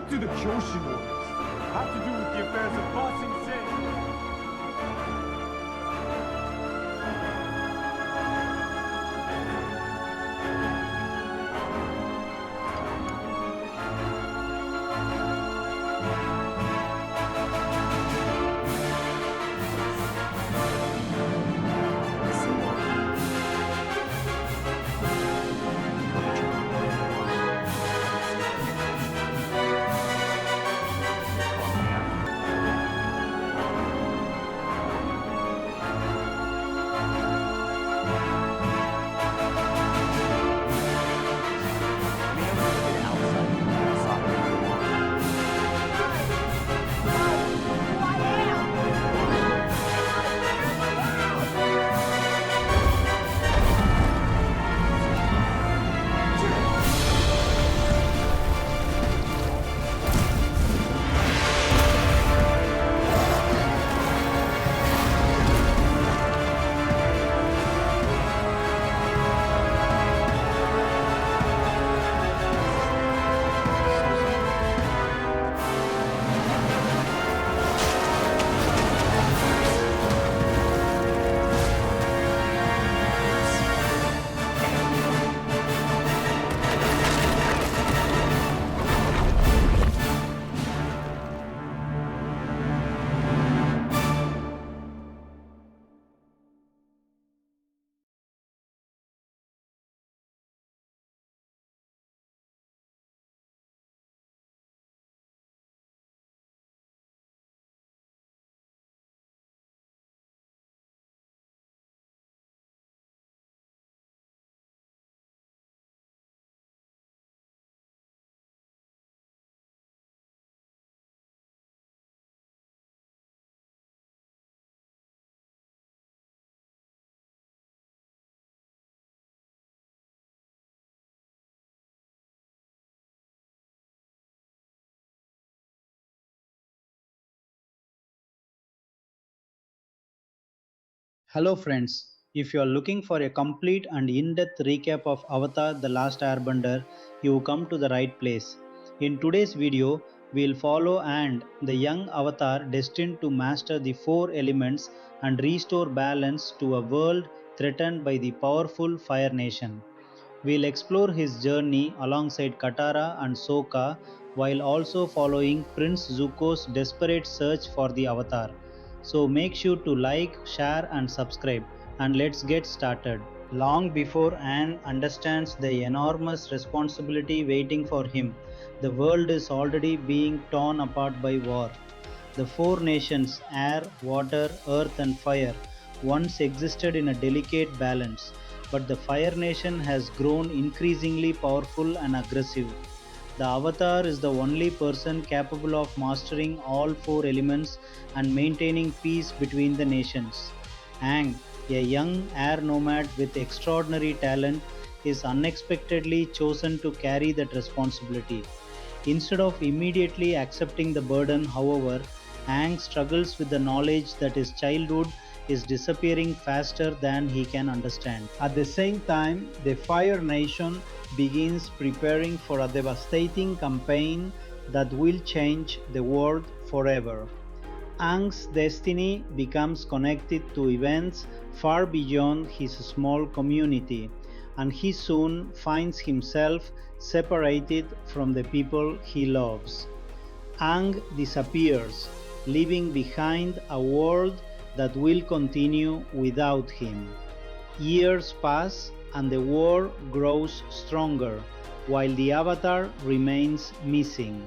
What do the Kyoshin orders have to do with the affairs of Bossing Sin? Hello friends, if you are looking for a complete and in-depth recap of Avatar The Last Airbender, you come to the right place. In today's video, we'll follow Aang, the young Avatar destined to master the four elements and restore balance to a world threatened by the powerful Fire Nation. We'll explore his journey alongside Katara and Sokka while also following Prince Zuko's desperate search for the Avatar. So make sure to like, share and subscribe, and let's get started. Long before Aang understands the enormous responsibility waiting for him, the world is already being torn apart by war. The four nations, air, water, earth and fire, once existed in a delicate balance, but the Fire Nation has grown increasingly powerful and aggressive. The Avatar is the only person capable of mastering all four elements and maintaining peace between the nations. Aang, a young air nomad with extraordinary talent, is unexpectedly chosen to carry that responsibility. Instead of immediately accepting the burden, however, Aang struggles with the knowledge that his childhood is disappearing faster than he can understand. At the same time, the Fire Nation begins preparing for a devastating campaign that will change the world forever. Aang's destiny becomes connected to events far beyond his small community, and he soon finds himself separated from the people he loves. Aang disappears, leaving behind a world that will continue without him. Years pass and the war grows stronger, while the Avatar remains missing.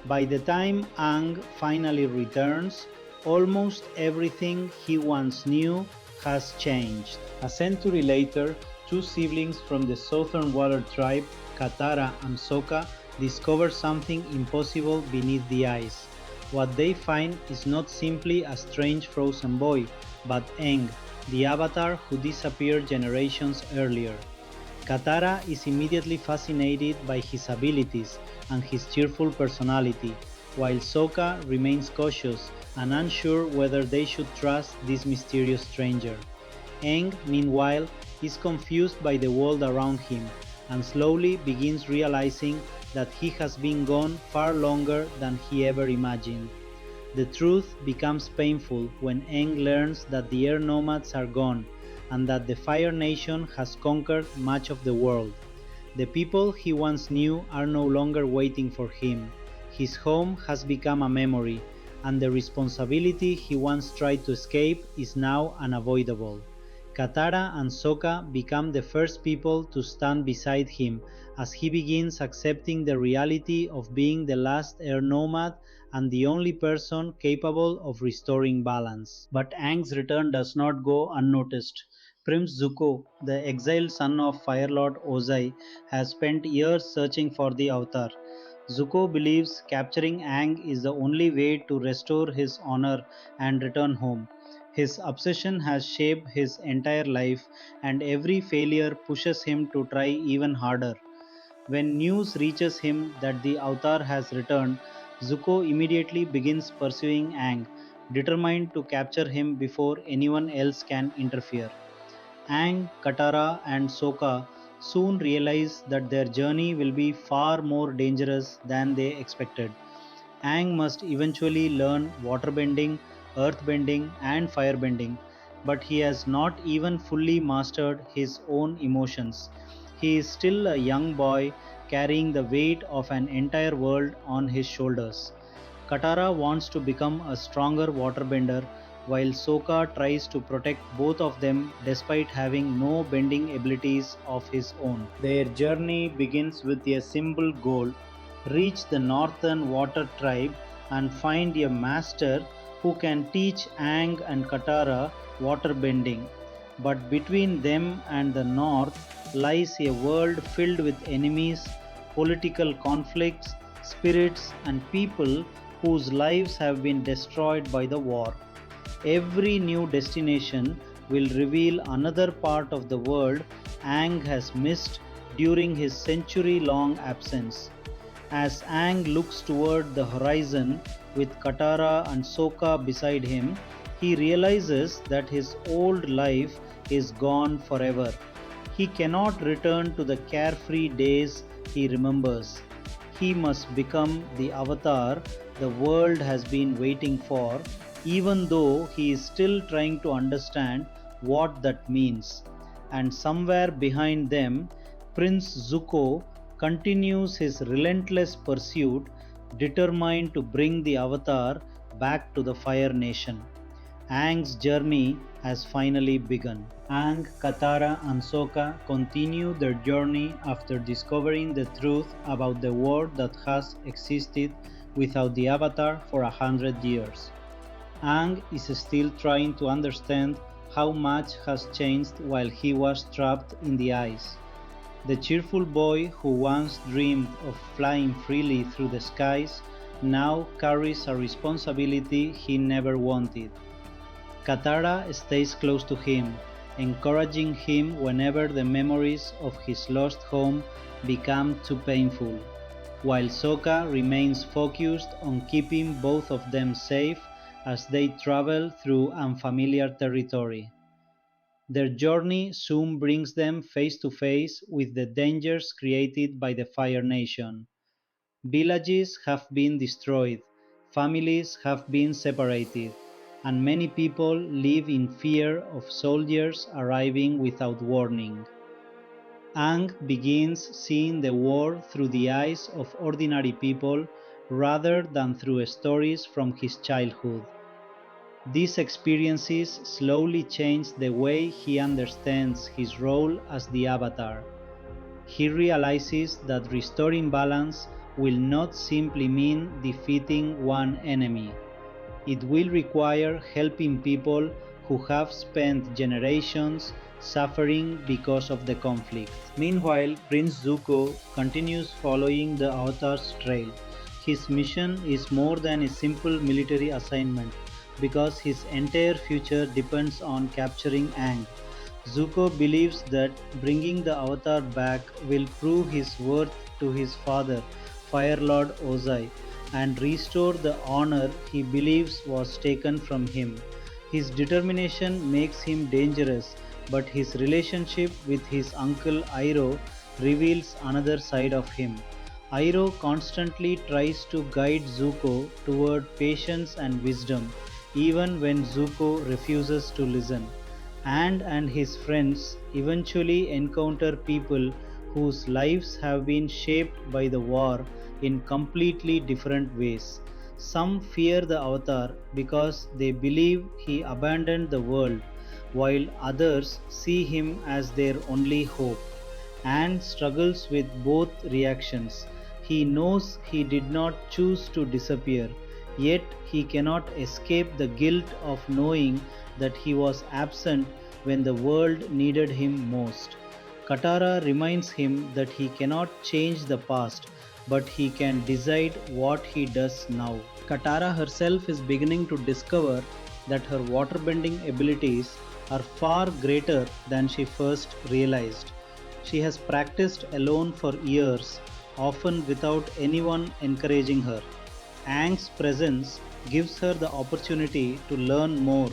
By the time Aang finally returns, almost everything he once knew has changed. A century later, two siblings from the Southern Water Tribe, Katara and Sokka, discover something impossible beneath the ice. What they find is not simply a strange frozen boy, but Aang, the Avatar who disappeared generations earlier. Katara is immediately fascinated by his abilities and his cheerful personality, while Sokka remains cautious and unsure whether they should trust this mysterious stranger. Aang, meanwhile, is confused by the world around him and slowly begins realizing that he has been gone far longer than he ever imagined. The truth becomes painful when Aang learns that the Air Nomads are gone and that the Fire Nation has conquered much of the world. The people he once knew are no longer waiting for him. His home has become a memory, and the responsibility he once tried to escape is now unavoidable. Katara and Sokka become the first people to stand beside him as he begins accepting the reality of being the last Air Nomad and the only person capable of restoring balance. But Aang's return does not go unnoticed. Prince Zuko, the exiled son of Fire Lord Ozai, has spent years searching for the Avatar. Zuko believes capturing Aang is the only way to restore his honor and return home. His obsession has shaped his entire life, and every failure pushes him to try even harder. When news reaches him that the Avatar has returned, Zuko immediately begins pursuing Aang, determined to capture him before anyone else can interfere. Aang, Katara, and Sokka soon realize that their journey will be far more dangerous than they expected. Aang must eventually learn waterbending, earthbending, and firebending, but he has not even fully mastered his own emotions. He is still a young boy carrying the weight of an entire world on his shoulders. Katara wants to become a stronger waterbender, while Sokka tries to protect both of them despite having no bending abilities of his own. Their journey begins with a simple goal: reach the northern water tribe and find a master who can teach Aang and Katara waterbending. But between them and the north lies a world filled with enemies, political conflicts, spirits, and people whose lives have been destroyed by the war. Every new destination will reveal another part of the world Aang has missed during his century long absence. As Aang looks toward the horizon with Katara and Sokka beside him, he realizes that his old life is gone forever. He cannot return to the carefree days he remembers. He must become the avatar the world has been waiting for, even though he is still trying to understand what that means. And somewhere behind them, Prince Zuko continues his relentless pursuit, determined to bring the Avatar back to the Fire Nation. Aang's journey has finally begun. Aang, Katara, and Sokka continue their journey after discovering the truth about the world that has existed without the Avatar for 100 years. Aang is still trying to understand how much has changed while he was trapped in the ice. The cheerful boy who once dreamed of flying freely through the skies now carries a responsibility he never wanted. Katara stays close to him, encouraging him whenever the memories of his lost home become too painful, while Sokka remains focused on keeping both of them safe as they travel through unfamiliar territory. Their journey soon brings them face to face with the dangers created by the Fire Nation. Villages have been destroyed, families have been separated, and many people live in fear of soldiers arriving without warning. Aang begins seeing the war through the eyes of ordinary people rather than through stories from his childhood. These experiences slowly change the way he understands his role as the Avatar. He realizes that restoring balance will not simply mean defeating one enemy. It will require helping people who have spent generations suffering because of the conflict. Meanwhile, Prince Zuko continues following the Avatar's trail. His mission is more than a simple military assignment because his entire future depends on capturing Aang. Zuko believes that bringing the Avatar back will prove his worth to his father, Fire Lord Ozai, and restore the honor he believes was taken from him. His determination makes him dangerous, but his relationship with his uncle Iroh reveals another side of him. Iroh constantly tries to guide Zuko toward patience and wisdom, even when Zuko refuses to listen. And his friends eventually encounter people whose lives have been shaped by the war in completely different ways. Some fear the Avatar because they believe he abandoned the world, while others see him as their only hope, and struggles with both reactions. He knows he did not choose to disappear, yet he cannot escape the guilt of knowing that he was absent when the world needed him most. Katara reminds him that he cannot change the past, but he can decide what he does now. Katara herself is beginning to discover that her waterbending abilities are far greater than she first realized. She has practiced alone for years, often without anyone encouraging her. Aang's presence gives her the opportunity to learn more,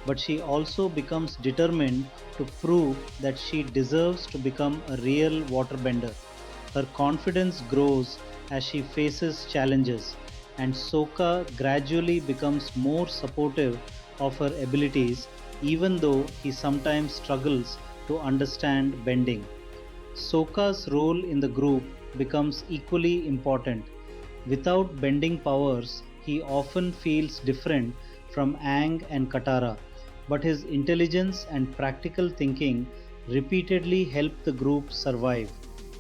but she also becomes determined to prove that she deserves to become a real waterbender. Her confidence grows as she faces challenges, and Sokka gradually becomes more supportive of her abilities, even though he sometimes struggles to understand bending. Sokka's role in the group becomes equally important. Without bending powers, he often feels different from Aang and Katara, but his intelligence and practical thinking repeatedly help the group survive.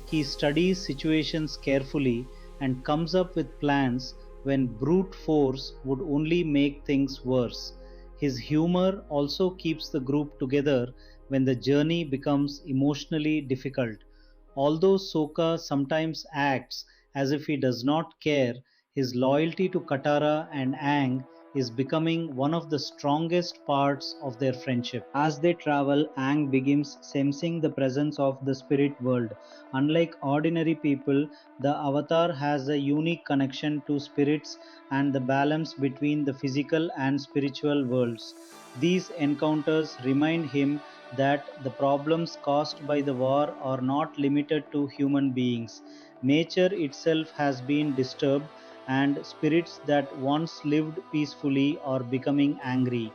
He studies situations carefully and comes up with plans when brute force would only make things worse. His humor also keeps the group together when the journey becomes emotionally difficult. Although Sokka sometimes acts as if he does not care, his loyalty to Katara and Aang is becoming one of the strongest parts of their friendship. As they travel, Aang begins sensing the presence of the spirit world. Unlike ordinary people, the Avatar has a unique connection to spirits and the balance between the physical and spiritual worlds. These encounters remind him that the problems caused by the war are not limited to human beings. Nature itself has been disturbed, and spirits that once lived peacefully are becoming angry.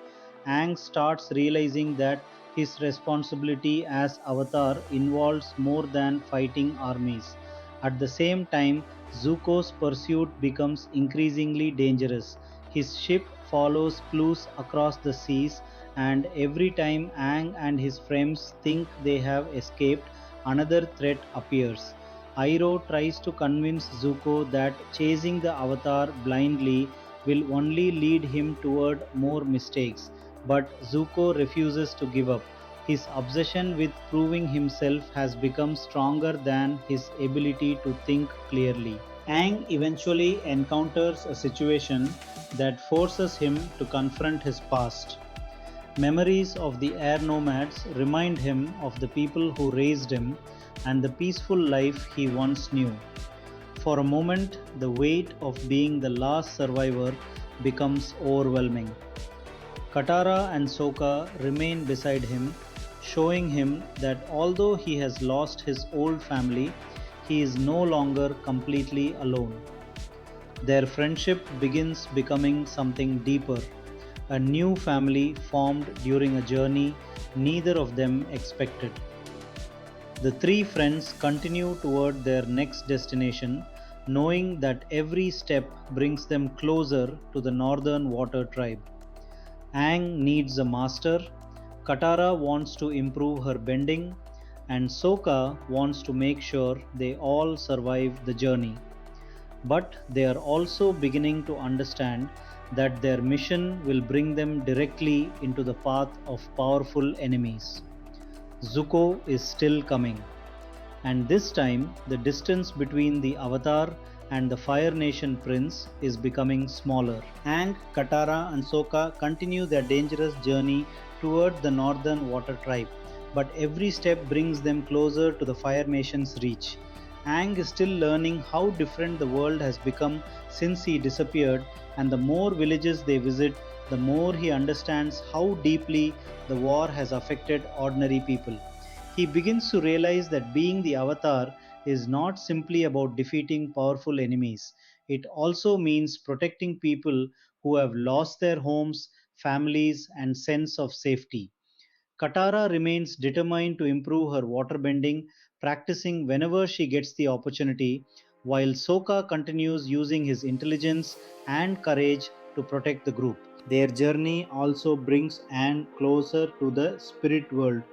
Aang starts realizing that his responsibility as Avatar involves more than fighting armies. At the same time, Zuko's pursuit becomes increasingly dangerous. His ship follows clues across the seas, and every time Aang and his friends think they have escaped, another threat appears. Iroh tries to convince Zuko that chasing the Avatar blindly will only lead him toward more mistakes, but Zuko refuses to give up. His obsession with proving himself has become stronger than his ability to think clearly. Aang eventually encounters a situation that forces him to confront his past. Memories of the Air Nomads remind him of the people who raised him and the peaceful life he once knew. For a moment, the weight of being the last survivor becomes overwhelming. Katara and Sokka remain beside him, showing him that although he has lost his old family, he is no longer completely alone. Their friendship begins becoming something deeper, a new family formed during a journey neither of them expected. The three friends continue toward their next destination, knowing that every step brings them closer to the Northern Water Tribe. Aang needs a master, Katara wants to improve her bending, and Sokka wants to make sure they all survive the journey. But they are also beginning to understand that their mission will bring them directly into the path of powerful enemies. Zuko is still coming, and this time the distance between the Avatar and the Fire Nation Prince is becoming smaller. Aang, Katara, and Sokka continue their dangerous journey toward the Northern Water Tribe, but every step brings them closer to the Fire Nation's reach. Aang is still learning how different the world has become since he disappeared, and the more villages they visit, the more he understands how deeply the war has affected ordinary people. He begins to realize that being the Avatar is not simply about defeating powerful enemies. It also means protecting people who have lost their homes, families, and sense of safety. Katara remains determined to improve her waterbending, practicing whenever she gets the opportunity, while Sokka continues using his intelligence and courage to protect the group. Their journey also brings Aang closer to the spirit world.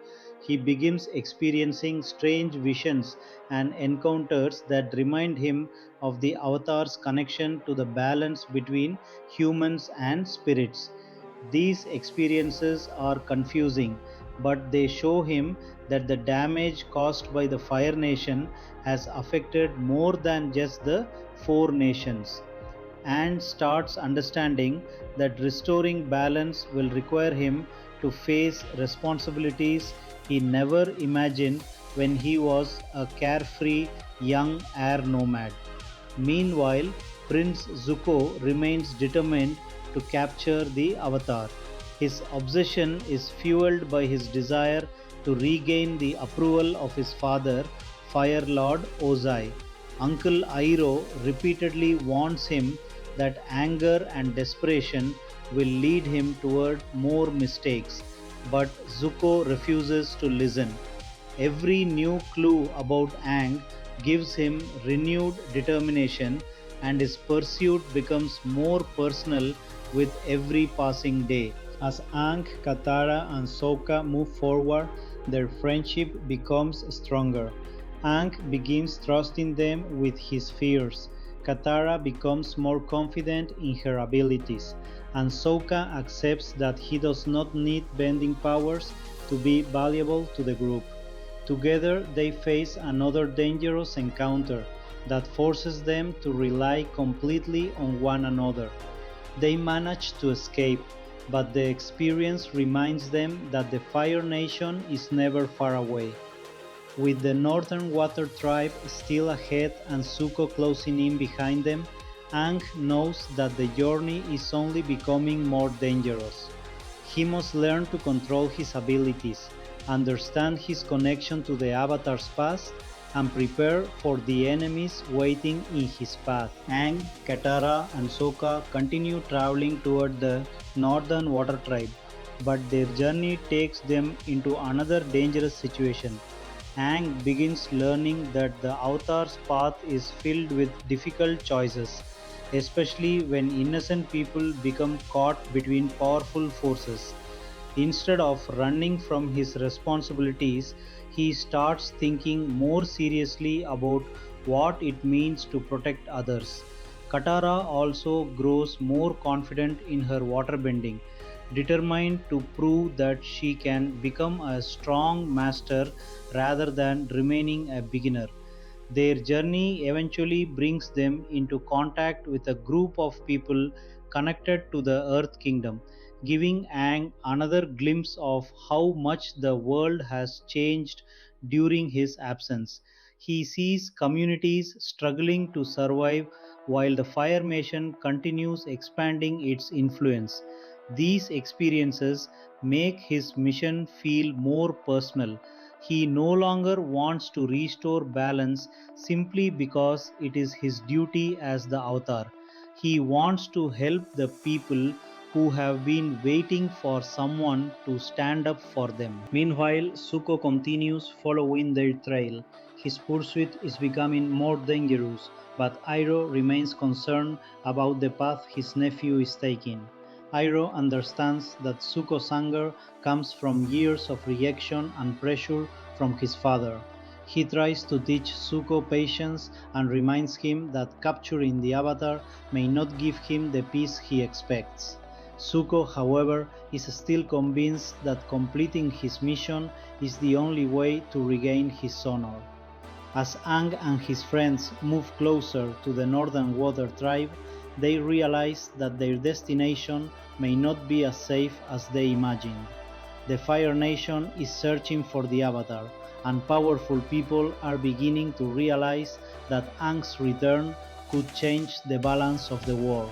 He begins experiencing strange visions and encounters that remind him of the Avatar's connection to the balance between humans and spirits. These experiences are confusing, but they show him that the damage caused by the Fire Nation has affected more than just the four nations, and starts understanding that restoring balance will require him to face responsibilities he never imagined when he was a carefree young air nomad. Meanwhile, Prince Zuko remains determined to capture the Avatar. His obsession is fueled by his desire to regain the approval of his father, Fire Lord Ozai. Uncle Iroh repeatedly warns him that anger and desperation will lead him toward more mistakes, but Zuko refuses to listen. Every new clue about Aang gives him renewed determination, and his pursuit becomes more personal with every passing day. As Aang, Katara, and Sokka move forward, their friendship becomes stronger. Aang begins trusting them with his fears. Katara becomes more confident in her abilities, and Sokka accepts that he does not need bending powers to be valuable to the group. Together, they face another dangerous encounter that forces them to rely completely on one another. They manage to escape, but the experience reminds them that the Fire Nation is never far away. With the Northern Water Tribe still ahead and Zuko closing in behind them, Aang knows that the journey is only becoming more dangerous. He must learn to control his abilities, understand his connection to the Avatar's past, and prepare for the enemies waiting in his path. Aang, Katara, and Sokka continue traveling toward the Northern Water Tribe, but their journey takes them into another dangerous situation. Aang begins learning that the Avatar's path is filled with difficult choices, especially when innocent people become caught between powerful forces. Instead of running from his responsibilities, he starts thinking more seriously about what it means to protect others. Katara also grows more confident in her waterbending, determined to prove that she can become a strong master rather than remaining a beginner. Their journey eventually brings them into contact with a group of people connected to the Earth Kingdom, giving Aang another glimpse of how much the world has changed during his absence. He sees communities struggling to survive while the Fire Nation continues expanding its influence. These experiences make his mission feel more personal. He no longer wants to restore balance simply because it is his duty as the Avatar. He wants to help the people who have been waiting for someone to stand up for them. Meanwhile, Suko continues following their trail. His pursuit is becoming more dangerous, but Iroh remains concerned about the path his nephew is taking. Iroh understands that Suko's anger comes from years of reaction and pressure from his father. He tries to teach Zuko patience and reminds him that capturing the Avatar may not give him the peace he expects. Zuko, however, is still convinced that completing his mission is the only way to regain his honor. As Aang and his friends move closer to the Northern Water Tribe, they realize that their destination may not be as safe as they imagined. The Fire Nation is searching for the Avatar, and powerful people are beginning to realize that Aang's return could change the balance of the war.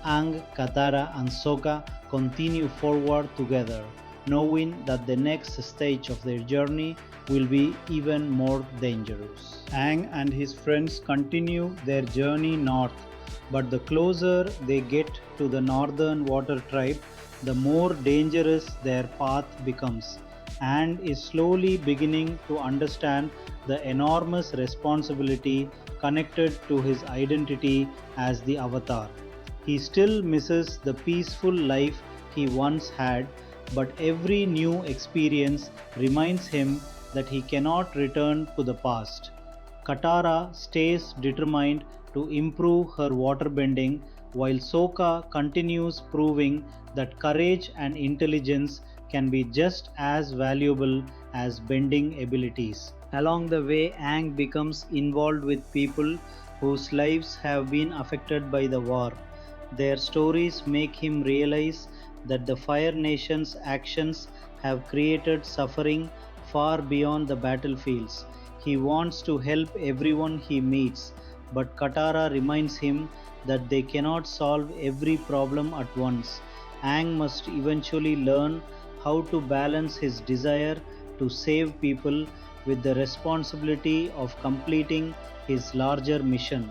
Aang, Katara, and Sokka continue forward together, knowing that the next stage of their journey will be even more dangerous. Aang and his friends continue their journey north, but the closer they get to the northern water tribe, the more dangerous their path becomes. Aang is slowly beginning to understand the enormous responsibility connected to his identity as the Avatar. He still misses the peaceful life he once had, but every new experience reminds him that he cannot return to the past. Katara stays determined to improve her waterbending, while Sokka continues proving that courage and intelligence can be just as valuable as bending abilities. Along the way, Aang becomes involved with people whose lives have been affected by the war. Their stories make him realize that the Fire Nation's actions have created suffering far beyond the battlefields. He wants to help everyone he meets, but Katara reminds him that they cannot solve every problem at once. Aang must eventually learn how to balance his desire to save people with the responsibility of completing his larger mission.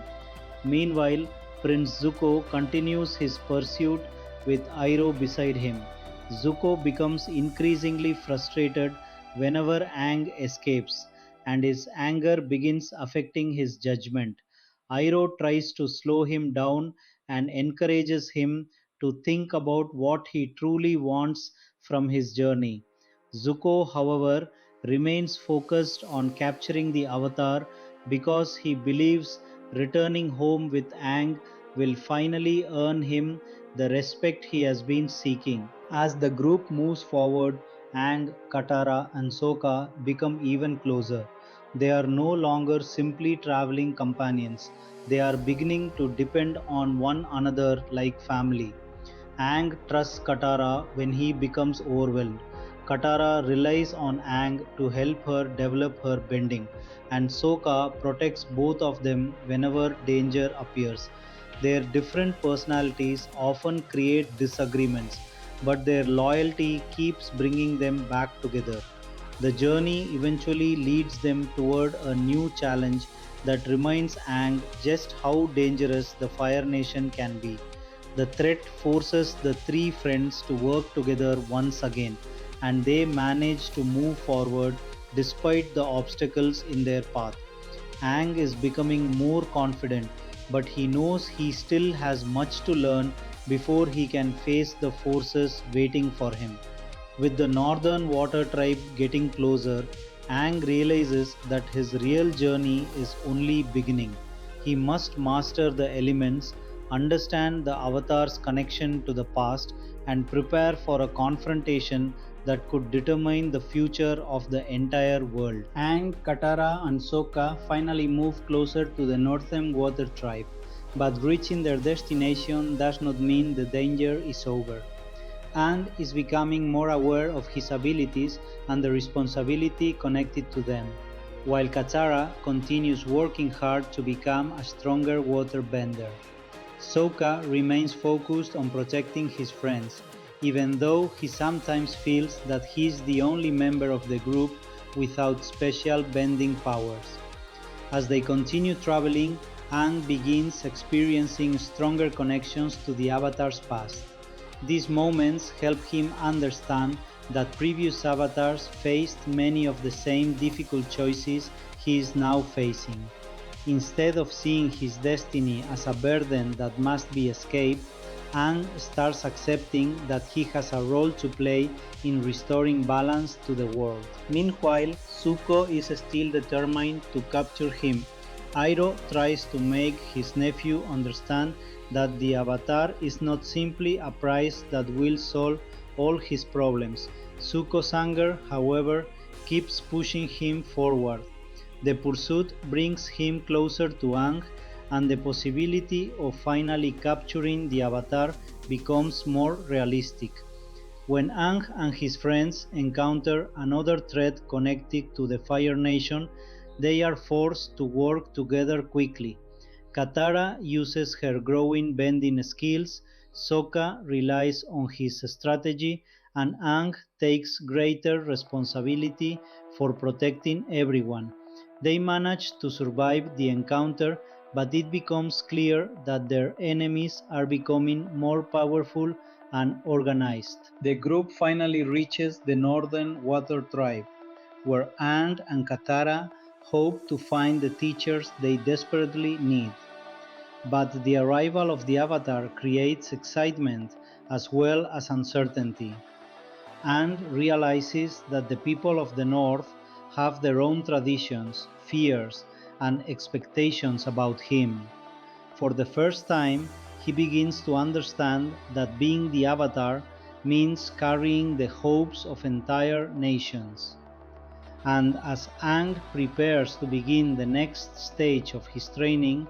Meanwhile, Prince Zuko continues his pursuit with Iroh beside him. Zuko becomes increasingly frustrated whenever Aang escapes, and his anger begins affecting his judgment. Iroh tries to slow him down and encourages him to think about what he truly wants from his journey. Zuko, however, remains focused on capturing the Avatar because he believes returning home with Aang will finally earn him the respect he has been seeking. As the group moves forward, Aang, Katara, and Sokka become even closer. They are no longer simply traveling companions, they are beginning to depend on one another like family. Aang trusts Katara when he becomes overwhelmed. Katara relies on Aang to help her develop her bending, and Sokka protects both of them whenever danger appears. Their different personalities often create disagreements, but their loyalty keeps bringing them back together. The journey eventually leads them toward a new challenge that reminds Aang just how dangerous the Fire Nation can be. The threat forces the three friends to work together once again, and they manage to move forward despite the obstacles in their path. Aang is becoming more confident, but he knows he still has much to learn before he can face the forces waiting for him. With the northern water tribe getting closer, Aang realizes that his real journey is only beginning. He must master the elements, understand the Avatar's connection to the past, and prepare for a confrontation that could determine the future of the entire world. Aang, Katara, and Sokka finally move closer to the northern water tribe, but reaching their destination does not mean the danger is over. Aang is becoming more aware of his abilities and the responsibility connected to them, while Katara continues working hard to become a stronger waterbender. Sokka remains focused on protecting his friends, even though he sometimes feels that he is the only member of the group without special bending powers. As they continue traveling, Aang begins experiencing stronger connections to the Avatar's past. These moments help him understand that previous avatars faced many of the same difficult choices he is now facing. Instead of seeing his destiny as a burden that must be escaped, Aang starts accepting that he has a role to play in restoring balance to the world. Meanwhile, Zuko is still determined to capture him. Iroh tries to make his nephew understand that the Avatar is not simply a prize that will solve all his problems. Zuko's anger, however, keeps pushing him forward. The pursuit brings him closer to Aang, and the possibility of finally capturing the Avatar becomes more realistic. When Aang and his friends encounter another threat connected to the Fire Nation, they are forced to work together quickly. Katara uses her growing bending skills Sokka relies on his strategy, and Aang takes greater responsibility for protecting everyone. They manage to survive the encounter, but it becomes clear that their enemies are becoming more powerful and organized. The group finally reaches the Northern Water Tribe, where Aang and Katara hope to find the teachers they desperately need. But the arrival of the Avatar creates excitement as well as uncertainty. Aang realizes that the people of the North have their own traditions, fears, and expectations about him. For the first time, he begins to understand that being the Avatar means carrying the hopes of entire nations. And as Aang prepares to begin the next stage of his training,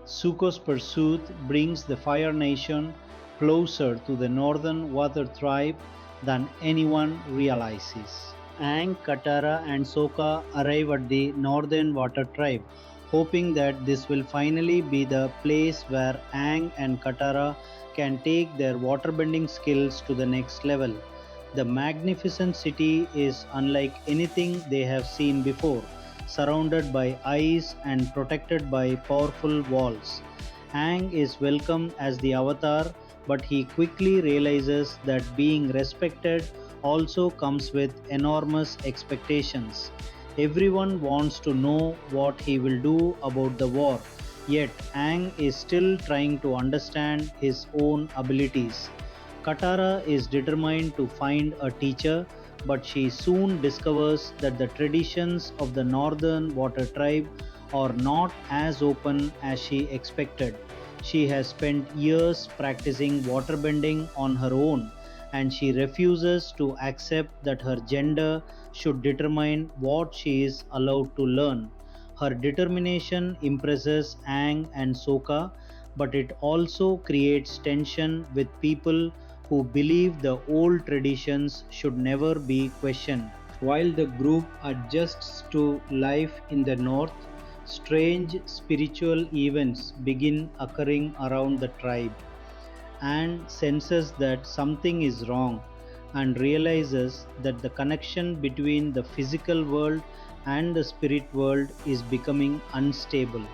Zuko's pursuit brings the Fire Nation closer to the Northern Water Tribe than anyone realizes. Aang, Katara, and Sokka arrive at the Northern Water Tribe, hoping that this will finally be the place where Aang and Katara can take their waterbending skills to the next level. The magnificent city is unlike anything they have seen before, surrounded by ice and protected by powerful walls. Aang is welcomed as the Avatar, but he quickly realizes that being respected also comes with enormous expectations. Everyone wants to know what he will do about the war, yet Aang is still trying to understand his own abilities. Katara is determined to find a teacher, but she soon discovers that the traditions of the Northern Water Tribe are not as open as she expected. She has spent years practicing waterbending on her own, and she refuses to accept that her gender should determine what she is allowed to learn. Her determination impresses Aang and Sokka, but it also creates tension with people who believe the old traditions should never be questioned. While the group adjusts to life in the north, strange spiritual events begin occurring around the tribe, and senses that something is wrong and realizes that the connection between the physical world and the spirit world is becoming unstable.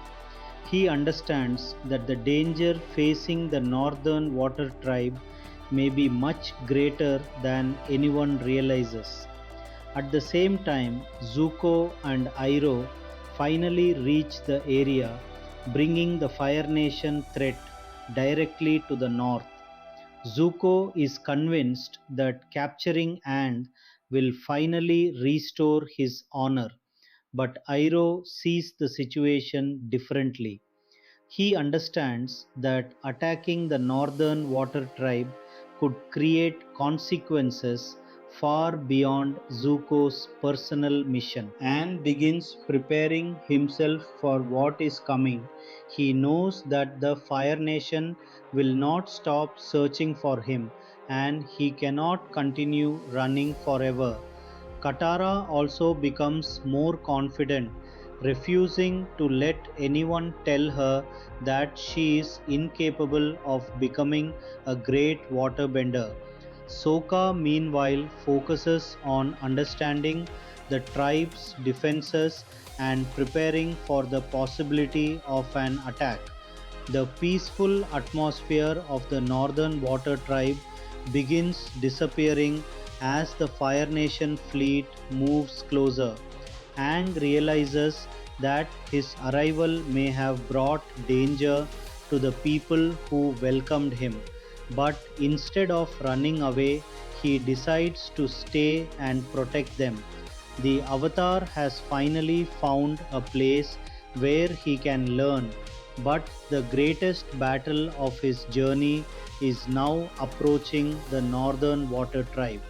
He understands that the danger facing the Northern Water Tribe may be much greater than anyone realizes. At the same time, Zuko and Iroh finally reach the area, bringing the Fire Nation threat directly to the north. Zuko is convinced that capturing Aang will finally restore his honor, but Iroh sees the situation differently. He understands that attacking the Northern Water Tribe could create consequences far beyond Zuko's personal mission, and begins preparing himself for what is coming. He knows that the Fire Nation will not stop searching for him, and he cannot continue running forever. Katara also becomes more confident, refusing to let anyone tell her that she is incapable of becoming a great waterbender. Sokka, meanwhile, focuses on understanding the tribe's defenses and preparing for the possibility of an attack. The peaceful atmosphere of the Northern Water Tribe begins disappearing as the Fire Nation fleet moves closer. Aang realizes that his arrival may have brought danger to the people who welcomed him, but instead of running away, he decides to stay and protect them. The Avatar has finally found a place where he can learn, but the greatest battle of his journey is now approaching the Northern Water Tribe.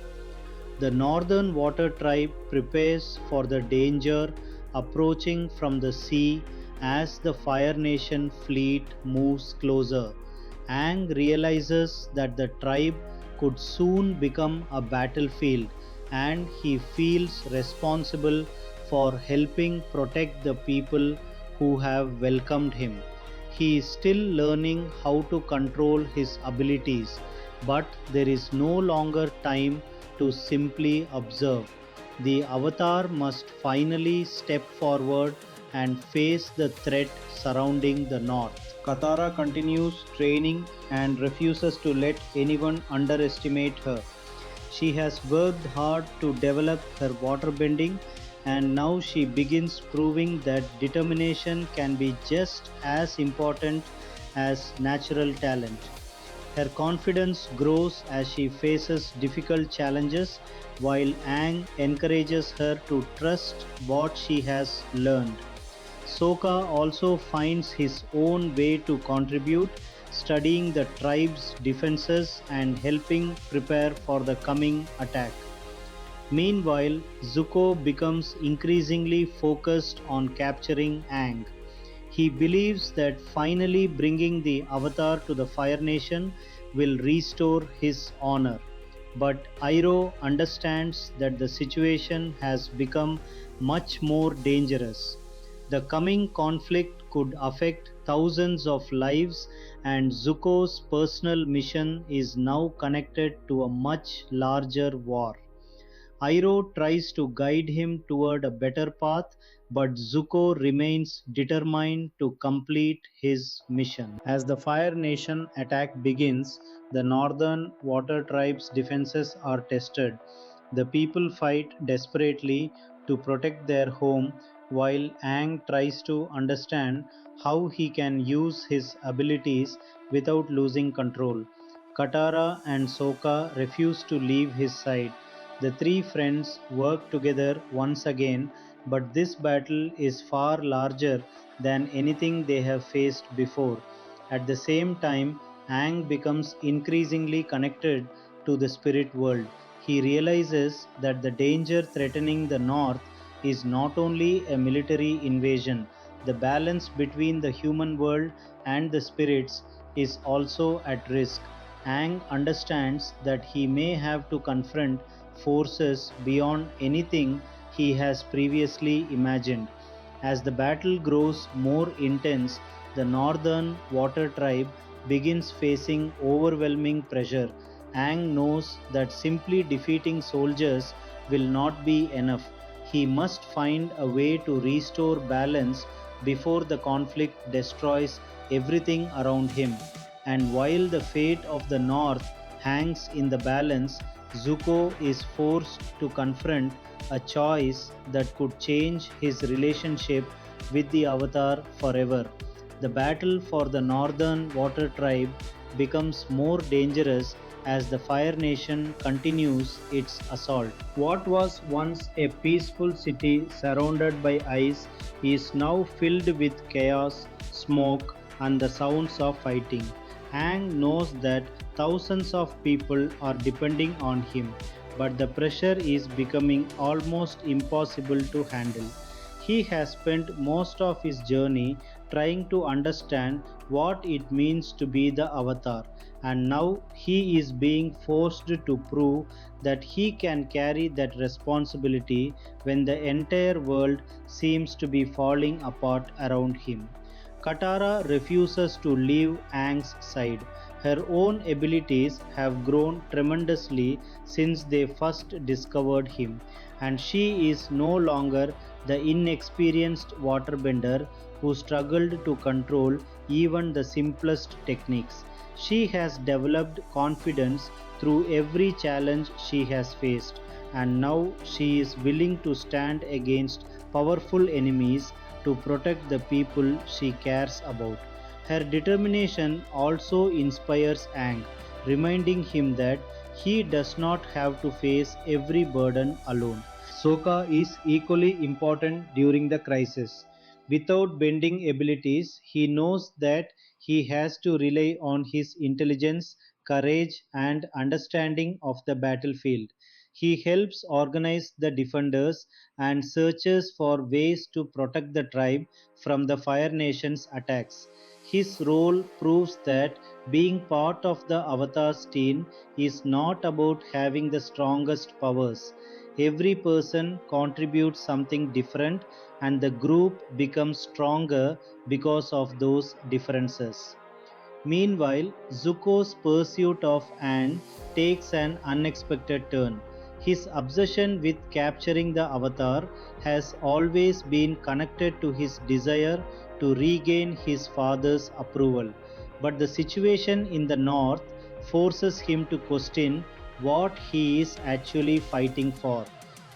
The Northern Water Tribe prepares for the danger approaching from the sea as the Fire Nation fleet moves closer. Aang realizes that the tribe could soon become a battlefield, and he feels responsible for helping protect the people who have welcomed him. he is still learning how to control his abilities, but there is no longer time to simply observe. The Avatar must finally step forward and face the threat surrounding the North. Katara continues training and refuses to let anyone underestimate her. She has worked hard to develop her waterbending, and now she begins proving that determination can be just as important as natural talent. Her confidence grows as she faces difficult challenges, while Aang encourages her to trust what she has learned. Sokka also finds his own way to contribute, studying the tribe's defenses and helping prepare for the coming attack. Meanwhile, Zuko becomes increasingly focused on capturing Aang. He believes that finally bringing the Avatar to the Fire Nation will restore his honor. But Iroh understands that the situation has become much more dangerous. The coming conflict could affect thousands of lives, and Zuko's personal mission is now connected to a much larger war. Iroh tries to guide him toward a better path, but Zuko remains determined to complete his mission. As the Fire Nation attack begins, the northern water tribe's defenses are tested. The people fight desperately to protect their home, while Aang tries to understand how he can use his abilities without losing control. Katara and Sokka refuse to leave his side. The three friends work together once again, but this battle is far larger than anything they have faced before. At the same time, Aang becomes increasingly connected to the spirit world. He realizes that the danger threatening the north is not only a military invasion, the balance between the human world and the spirits is also at risk. Aang understands that he may have to confront forces beyond anything he has previously imagined. As the battle grows more intense, the northern water tribe begins facing overwhelming pressure. Aang knows that simply defeating soldiers will not be enough. He must find a way to restore balance before the conflict destroys everything around him. And while the fate of the North hangs in the balance, Zuko is forced to confront a choice that could change his relationship with the Avatar forever. The battle for the Northern Water Tribe becomes more dangerous as the Fire Nation continues its assault. What was once a peaceful city surrounded by ice is now filled with chaos, smoke, and the sounds of fighting. Aang knows that thousands of people are depending on him, but the pressure is becoming almost impossible to handle. He has spent most of his journey trying to understand what it means to be the Avatar, and now he is being forced to prove that he can carry that responsibility when the entire world seems to be falling apart around him. Katara refuses to leave Aang's side. Her own abilities have grown tremendously since they first discovered him, and she is no longer the inexperienced waterbender who struggled to control even the simplest techniques. She has developed confidence through every challenge she has faced, and now she is willing to stand against powerful enemies to protect the people she cares about. Her determination also inspires Aang, reminding him that he does not have to face every burden alone. Sokka is equally important during the crisis. Without bending abilities, he knows that he has to rely on his intelligence, courage, and understanding of the battlefield. He helps organize the defenders and searches for ways to protect the tribe from the Fire Nation's attacks. His role proves that Being part of the Avatar's team is not about having the strongest powers. Every person contributes something different, and the group becomes stronger because of those differences. Meanwhile, Zuko's pursuit of Aang takes an unexpected turn. His obsession with capturing the Avatar has always been connected to his desire to regain his father's approval. But the situation in the north forces him to question what he is actually fighting for.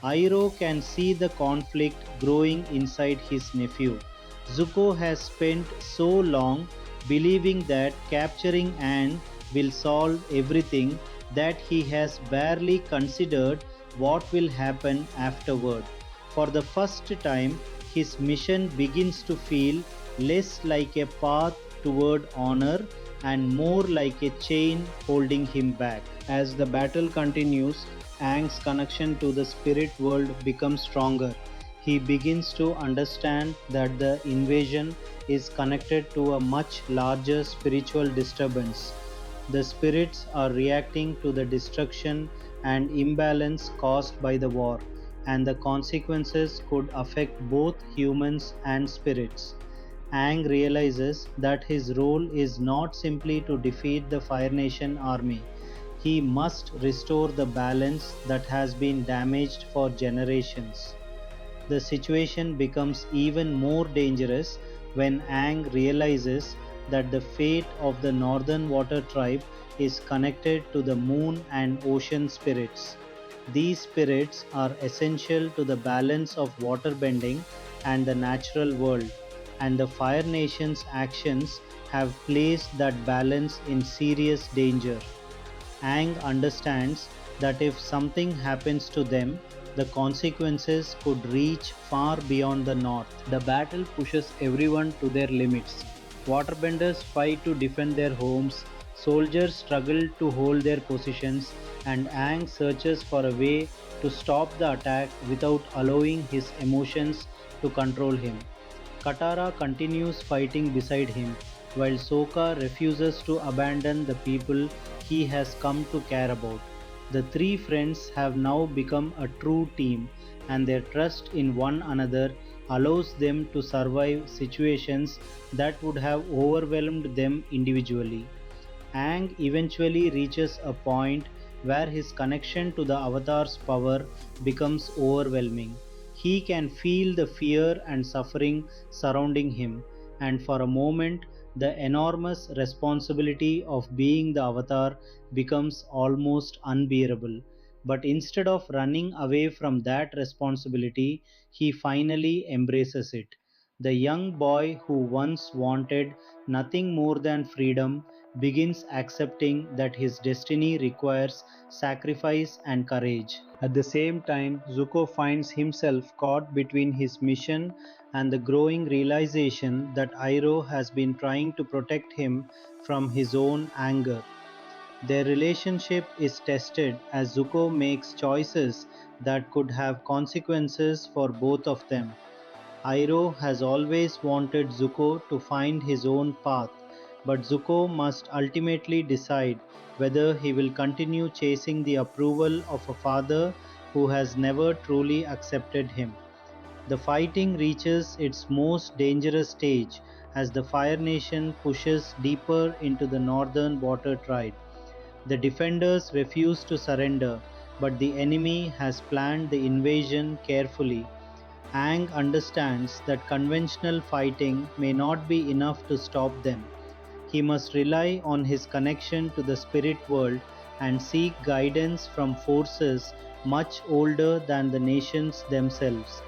Iroh can see the conflict growing inside his nephew. Zuko has spent so long believing that capturing Aang will solve everything that he has barely considered what will happen afterward. For the first time, his mission begins to feel less like a path toward honor and more like a chain holding him back. As the battle continues, Aang's connection to the spirit world becomes stronger. He begins to understand that the invasion is connected to a much larger spiritual disturbance. The spirits are reacting to the destruction and imbalance caused by the war, and the consequences could affect both humans and spirits. Aang realizes that his role is not simply to defeat the Fire Nation army. He must restore the balance that has been damaged for generations. The situation becomes even more dangerous when Aang realizes that the fate of the Northern Water Tribe is connected to the moon and ocean spirits. These spirits are essential to the balance of waterbending and the natural world, and the Fire Nation's actions have placed that balance in serious danger. Aang understands that if something happens to them, the consequences could reach far beyond the north. The battle pushes everyone to their limits. Waterbenders fight to defend their homes, soldiers struggle to hold their positions, and Aang searches for a way to stop the attack without allowing his emotions to control him. Katara continues fighting beside him, while Sokka refuses to abandon the people he has come to care about. The three friends have now become a true team, and their trust in one another allows them to survive situations that would have overwhelmed them individually. Aang eventually reaches a point where his connection to the Avatar's power becomes overwhelming. He can feel the fear and suffering surrounding him, and for a moment, the enormous responsibility of being the Avatar becomes almost unbearable. But instead of running away from that responsibility, he finally embraces it. The young boy who once wanted nothing more than freedom begins accepting that his destiny requires sacrifice and courage. At the same time, Zuko finds himself caught between his mission and the growing realization that Iroh has been trying to protect him from his own anger. Their relationship is tested as Zuko makes choices that could have consequences for both of them. Iroh has always wanted Zuko to find his own path, but Zuko must ultimately decide whether he will continue chasing the approval of a father who has never truly accepted him. The fighting reaches its most dangerous stage as the Fire Nation pushes deeper into the northern water tribe. The defenders refuse to surrender, but the enemy has planned the invasion carefully. Aang understands that conventional fighting may not be enough to stop them. He must rely on his connection to the spirit world and seek guidance from forces much older than the nations themselves.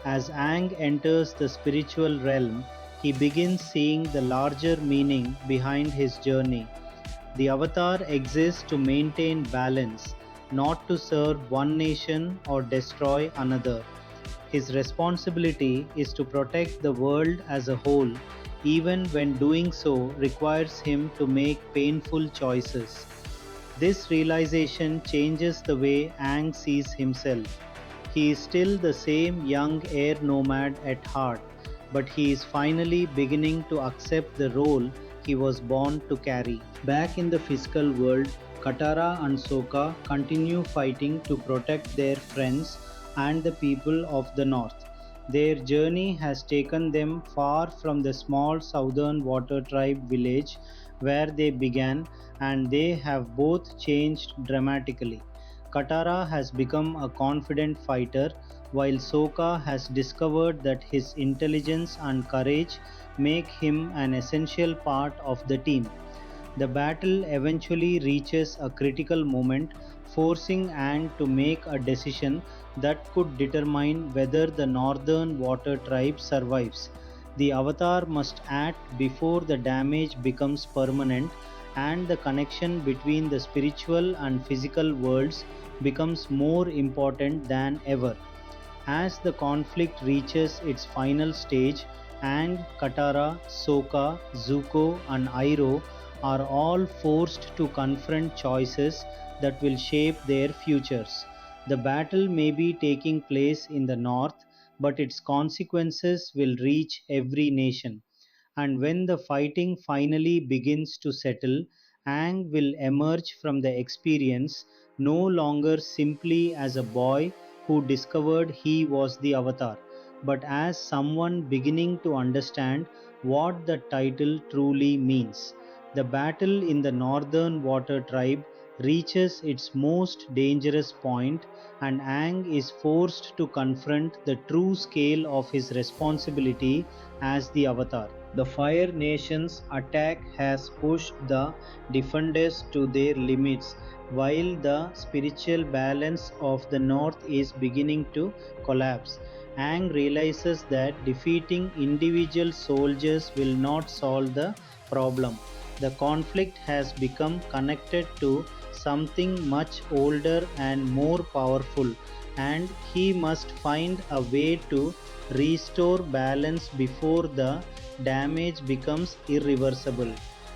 As Aang enters the spiritual realm, he begins seeing the larger meaning behind his journey. The Avatar exists to maintain balance, not to serve one nation or destroy another. His responsibility is to protect the world as a whole, even when doing so requires him to make painful choices. This realization changes the way Aang sees himself. He is still the same young air nomad at heart, but he is finally beginning to accept the role he was born to carry. Back in the physical world, Katara and Sokka continue fighting to protect their friends and the people of the north. Their journey has taken them far from the small southern water tribe village where they began, and they have both changed dramatically. Katara has become a confident fighter, while Sokka has discovered that his intelligence and courage make him an essential part of the team. The battle eventually reaches a critical moment, forcing Aang to make a decision that could determine whether the Northern Water Tribe survives. The Avatar must act before the damage becomes permanent and the connection between the spiritual and physical worlds becomes more important than ever. As the conflict reaches its final stage, Aang, Katara, Sokka, Zuko, and Iroh are all forced to confront choices that will shape their futures. The battle may be taking place in the north, but its consequences will reach every nation. And when the fighting finally begins to settle, Aang will emerge from the experience no longer simply as a boy who discovered he was the Avatar, but as someone beginning to understand what the title truly means. The battle in the Northern Water Tribe reaches its most dangerous point, and Aang is forced to confront the true scale of his responsibility as the Avatar. The Fire Nation's attack has pushed the defenders to their limits, while the spiritual balance of the north is beginning to collapse. Aang realizes that defeating individual soldiers will not solve the problem. The conflict has become connected to something much older and more powerful, and he must find a way to restore balance before the damage becomes irreversible.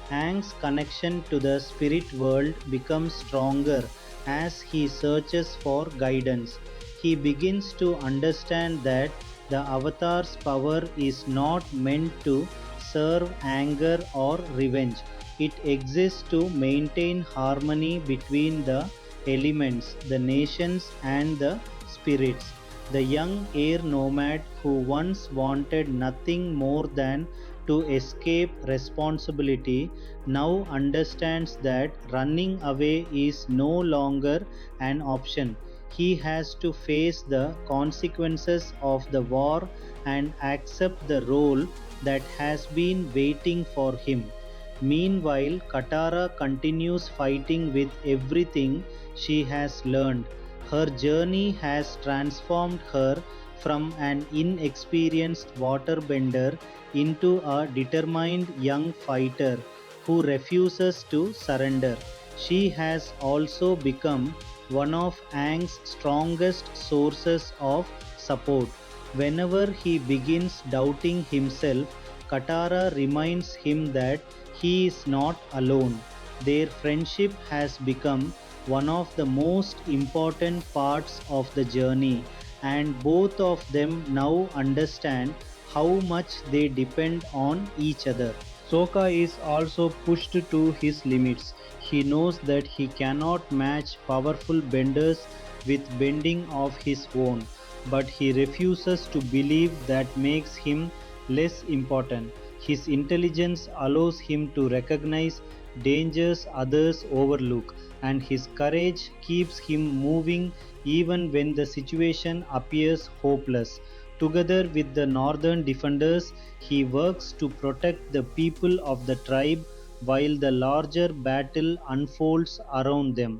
Aang's connection to the spirit world becomes stronger as he searches for guidance. He begins to understand that the Avatar's power is not meant to serve anger or revenge. It exists to maintain harmony between the elements, the nations, and the spirits. The young air nomad who once wanted nothing more than to escape responsibility now understands that running away is no longer an option. He has to face the consequences of the war and accept the role that has been waiting for him. Meanwhile, Katara continues fighting with everything she has learned. Her journey has transformed her from an inexperienced waterbender into a determined young fighter who refuses to surrender. She has also become one of Aang's strongest sources of support. Whenever he begins doubting himself, Katara reminds him that he is not alone. Their friendship has become one of the most important parts of the journey, and both of them now understand how much they depend on each other. Sokka is also pushed to his limits. He knows that he cannot match powerful benders with bending of his own, but he refuses to believe that makes him less important. His intelligence allows him to recognize dangers others overlook, and his courage keeps him moving even when the situation appears hopeless. Together with the northern defenders, he works to protect the people of the tribe while the larger battle unfolds around them.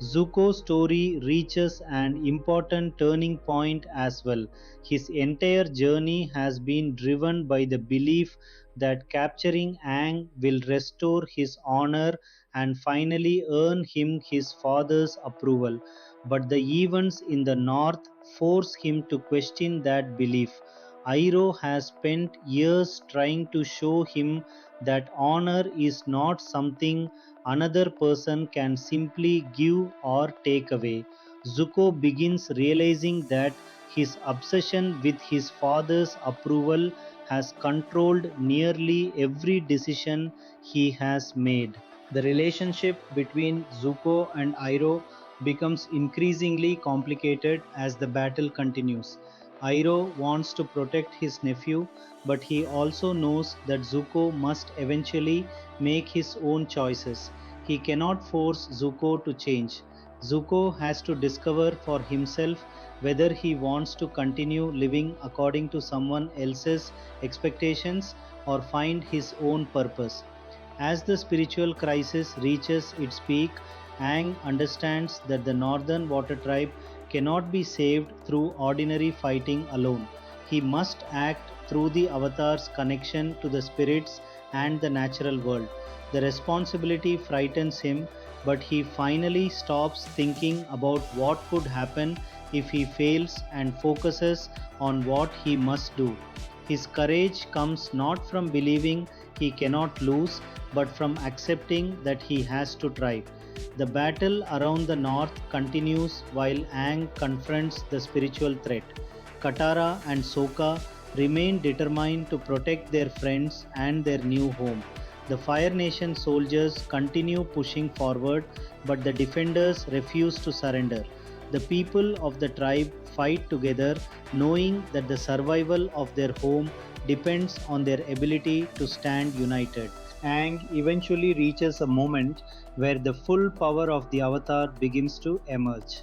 Zuko's story reaches an important turning point as well. His entire journey has been driven by the belief that capturing Aang will restore his honor and finally earn him his father's approval. But the events in the north force him to question that belief. Iroh has spent years trying to show him that honor is not something another person can simply give or take away. Zuko begins realizing that his obsession with his father's approval has controlled nearly every decision he has made. The relationship between Zuko and Iroh becomes increasingly complicated as the battle continues. Iroh wants to protect his nephew, but he also knows that Zuko must eventually make his own choices. He cannot force Zuko to change. Zuko has to discover for himself whether he wants to continue living according to someone else's expectations or find his own purpose. As the spiritual crisis reaches its peak, Aang understands that the Northern Water Tribe cannot be saved through ordinary fighting alone. He must act through the Avatar's connection to the spirits and the natural world. The responsibility frightens him, but he finally stops thinking about what could happen if he fails and focuses on what he must do. His courage comes not from believing he cannot lose, but from accepting that he has to try. The battle around the north continues while Aang confronts the spiritual threat. Katara and Sokka remain determined to protect their friends and their new home. The Fire Nation soldiers continue pushing forward, but the defenders refuse to surrender. The people of the tribe fight together, knowing that the survival of their home depends on their ability to stand united. Aang eventually reaches a moment where the full power of the Avatar begins to emerge.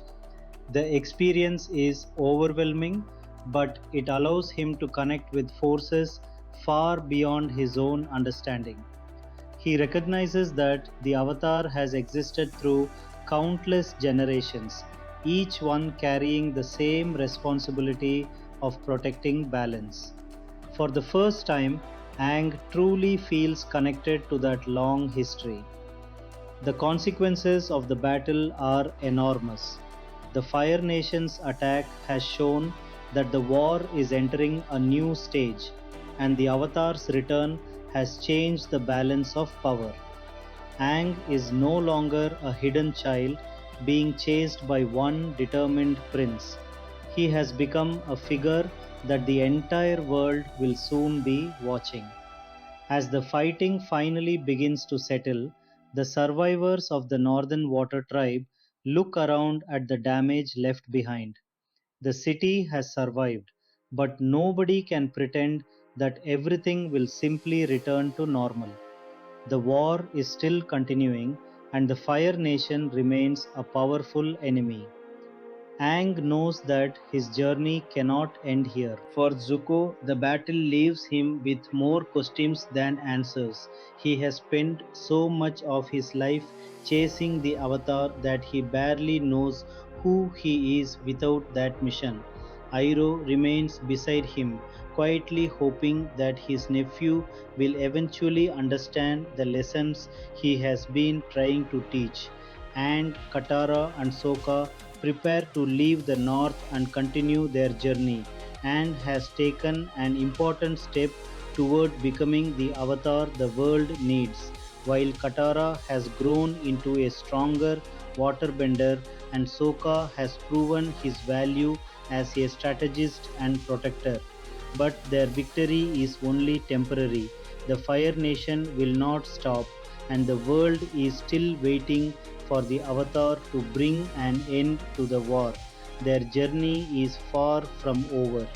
The experience is overwhelming, but it allows him to connect with forces far beyond his own understanding. He recognizes that the Avatar has existed through countless generations, each one carrying the same responsibility of protecting balance. For the first time, Aang truly feels connected to that long history. The consequences of the battle are enormous. The Fire Nation's attack has shown that the war is entering a new stage, and the Avatar's return has changed the balance of power. Aang is no longer a hidden child being chased by one determined prince. He has become a figure that the entire world will soon be watching. As the fighting finally begins to settle, the survivors of the Northern Water Tribe look around at the damage left behind. The city has survived, but nobody can pretend that everything will simply return to normal. The war is still continuing, and the Fire Nation remains a powerful enemy. Aang knows that his journey cannot end here. For Zuko, the battle leaves him with more questions than answers. He has spent so much of his life chasing the Avatar that he barely knows who he is without that mission. Iroh remains beside him, quietly hoping that his nephew will eventually understand the lessons he has been trying to teach. And Katara and Sokka prepare to leave the north and continue their journey, and has taken an important step toward becoming the avatar the world needs, while Katara has grown into a stronger waterbender and Sokka has proven his value as a strategist and protector. But their victory is only temporary. The Fire Nation will not stop, and the world is still waiting for the Avatar to bring an end to the war. Their journey is far from over.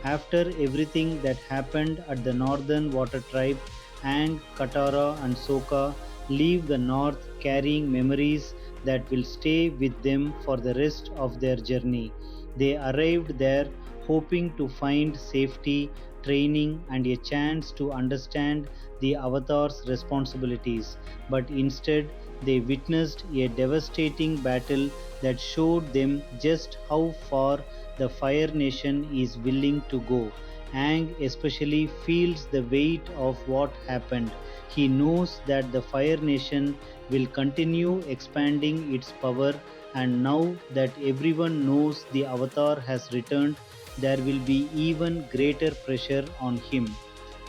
After everything that happened at the Northern Water Tribe, and Katara and Sokka leave the north carrying memories that will stay with them for the rest of their journey. They arrived there hoping to find safety, training, and a chance to understand the Avatar's responsibilities, but instead they witnessed a devastating battle that showed them just how far the Fire Nation is willing to go. Aang especially feels the weight of what happened. He knows that the Fire Nation will continue expanding its power, and now that everyone knows the Avatar has returned, there will be even greater pressure on him.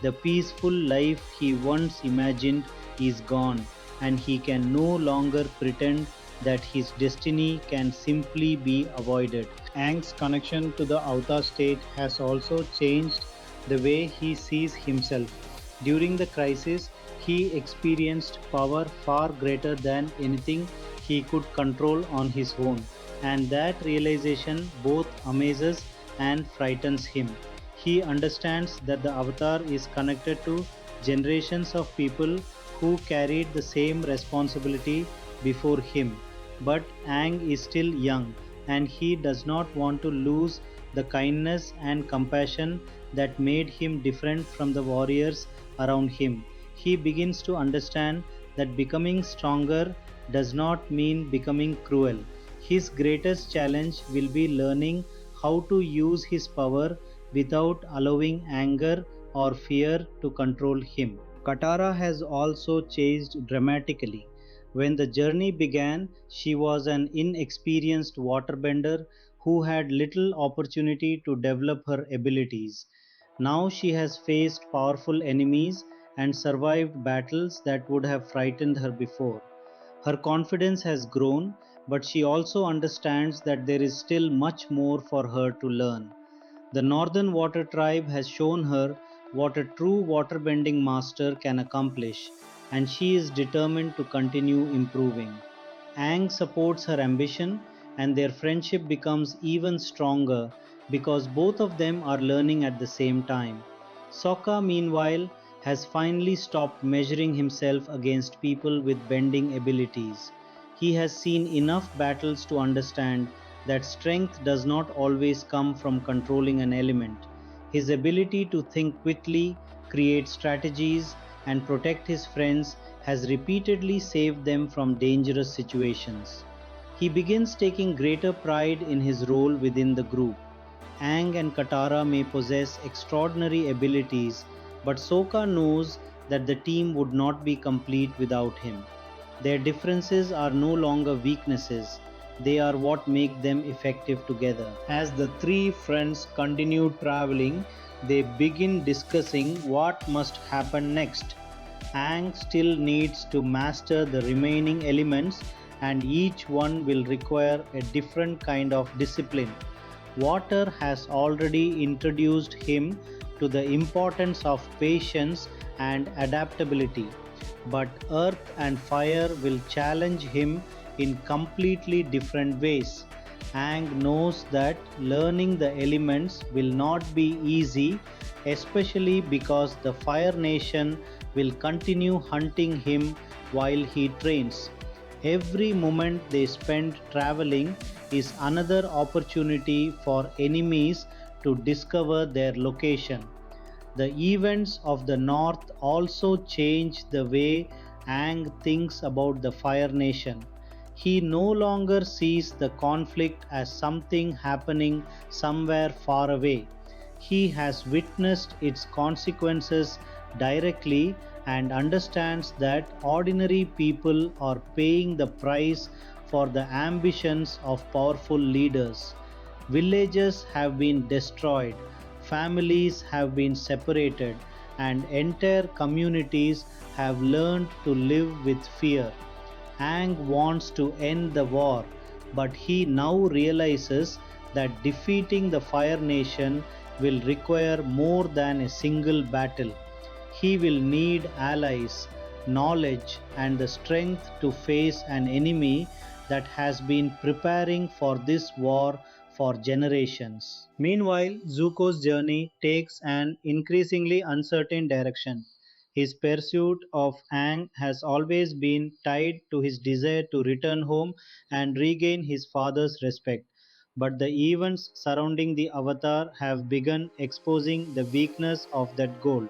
The peaceful life he once imagined is gone, and he can no longer pretend that his destiny can simply be avoided. Aang's connection to the Avatar state has also changed the way he sees himself. During the crisis, he experienced power far greater than anything he could control on his own, and that realization both amazes and frightens him. He understands that the avatar is connected to generations of people who carried the same responsibility before him. But Aang is still young and he does not want to lose the kindness and compassion that made him different from the warriors around him. He begins to understand that becoming stronger does not mean becoming cruel. His greatest challenge will be learning how to use his power without allowing anger or fear to control him. Katara has also changed dramatically. When the journey began, she was an inexperienced waterbender who had little opportunity to develop her abilities. Now she has faced powerful enemies and survived battles that would have frightened her before. Her confidence has grown, but she also understands that there is still much more for her to learn. The Northern Water Tribe has shown her what a true waterbending master can accomplish, and she is determined to continue improving. Aang supports her ambition, and their friendship becomes even stronger because both of them are learning at the same time. Sokka, meanwhile, has finally stopped measuring himself against people with bending abilities. He has seen enough battles to understand that strength does not always come from controlling an element. His ability to think quickly, create strategies, and protect his friends has repeatedly saved them from dangerous situations. He begins taking greater pride in his role within the group. Aang and Katara may possess extraordinary abilities, but Sokka knows that the team would not be complete without him. Their differences are no longer weaknesses, they are what make them effective together. As the three friends continue traveling, they begin discussing what must happen next. Aang still needs to master the remaining elements, and each one will require a different kind of discipline. Water has already introduced him to the importance of patience and adaptability, but earth and fire will challenge him in completely different ways. Aang knows that learning the elements will not be easy, especially because the Fire Nation will continue hunting him while he trains. Every moment they spend traveling is another opportunity for enemies to discover their location. The events of the North also change the way Aang thinks about the Fire Nation. He no longer sees the conflict as something happening somewhere far away. He has witnessed its consequences directly and understands that ordinary people are paying the price for the ambitions of powerful leaders. Villages have been destroyed, families have been separated, and entire communities have learned to live with fear. Aang wants to end the war, but he now realizes that defeating the Fire Nation will require more than a single battle. He will need allies, knowledge, and the strength to face an enemy that has been preparing for this war for generations. Meanwhile, Zuko's journey takes an increasingly uncertain direction. His pursuit of Aang has always been tied to his desire to return home and regain his father's respect. But the events surrounding the Avatar have begun exposing the weakness of that goal.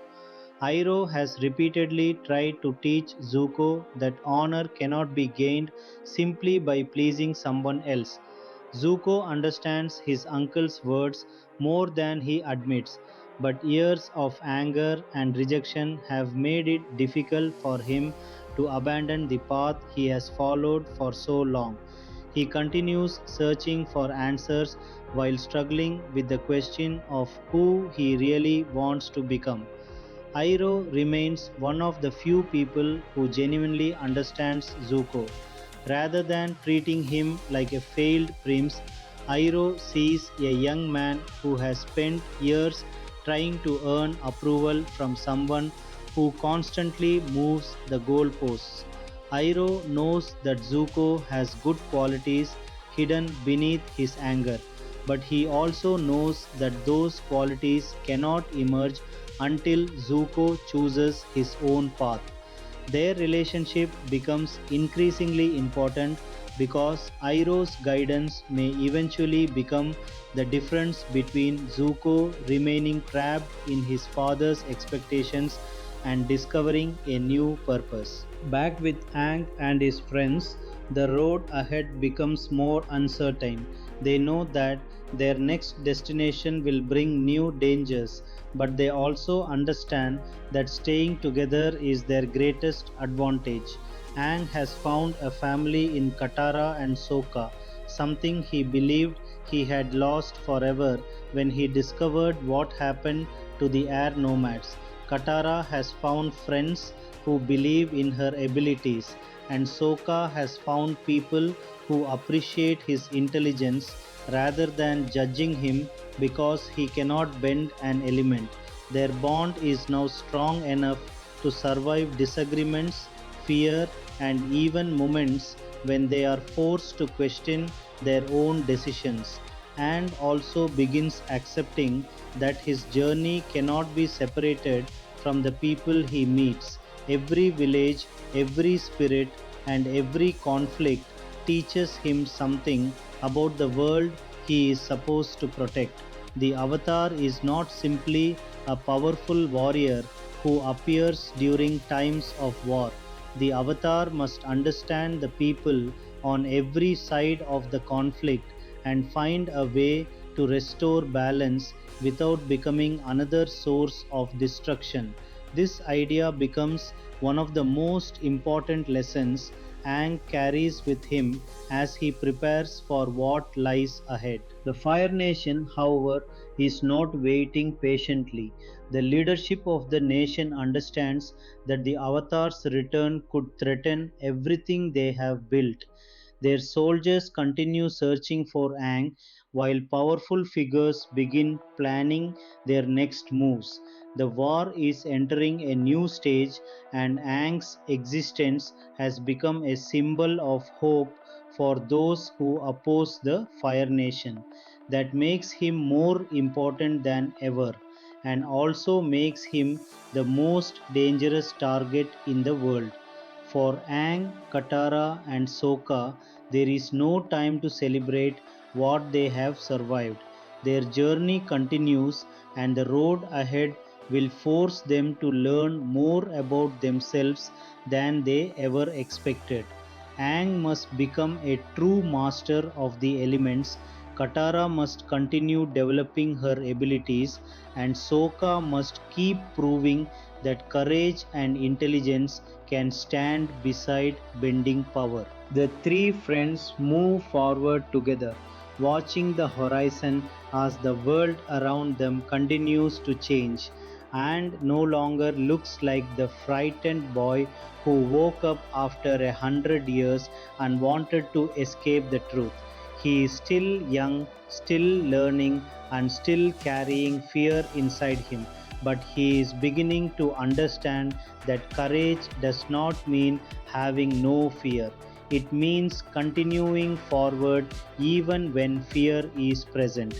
Iroh has repeatedly tried to teach Zuko that honor cannot be gained simply by pleasing someone else. Zuko understands his uncle's words more than he admits, but years of anger and rejection have made it difficult for him to abandon the path he has followed for so long. He continues searching for answers while struggling with the question of who he really wants to become. Iroh remains one of the few people who genuinely understands Zuko. Rather than treating him like a failed prince, Iroh sees a young man who has spent years trying to earn approval from someone who constantly moves the goalposts. Iroh knows that Zuko has good qualities hidden beneath his anger, but he also knows that those qualities cannot emerge until Zuko chooses his own path. Their relationship becomes increasingly important because Iroh's guidance may eventually become the difference between Zuko remaining trapped in his father's expectations and discovering a new purpose. Back with Aang and his friends, the road ahead becomes more uncertain. They know that their next destination will bring new dangers, but they also understand that staying together is their greatest advantage. Aang has found a family in Katara and Sokka, something he believed he had lost forever when he discovered what happened to the Air Nomads. Katara has found friends who believe in her abilities, and Sokka has found people who appreciate his intelligence rather than judging him because he cannot bend an element. Their bond is now strong enough to survive disagreements, fear, and even moments when they are forced to question their own decisions, and also begins accepting that his journey cannot be separated from the people he meets. Every village, every spirit, and every conflict teaches him something about the world he is supposed to protect. The Avatar is not simply a powerful warrior who appears during times of war. The Avatar must understand the people on every side of the conflict and find a way to restore balance without becoming another source of destruction. This idea becomes one of the most important lessons Aang carries with him as he prepares for what lies ahead. The Fire Nation, however, is not waiting patiently. The leadership of the nation understands that the Avatar's return could threaten everything they have built. Their soldiers continue searching for Aang while powerful figures begin planning their next moves. The war is entering a new stage, and Aang's existence has become a symbol of hope for those who oppose the Fire Nation. That makes him more important than ever, and also makes him the most dangerous target in the world. For Aang, Katara, and Sokka, there is no time to celebrate what they have survived. Their journey continues, and the road ahead will force them to learn more about themselves than they ever expected. Aang must become a true master of the elements. Katara must continue developing her abilities, and Sokka must keep proving that courage and intelligence can stand beside bending power. The three friends move forward together, watching the horizon as the world around them continues to change and no longer looks like the frightened boy who woke up after 100 years and wanted to escape the truth. He is still young, still learning, and still carrying fear inside him, but he is beginning to understand that courage does not mean having no fear. It means continuing forward even when fear is present.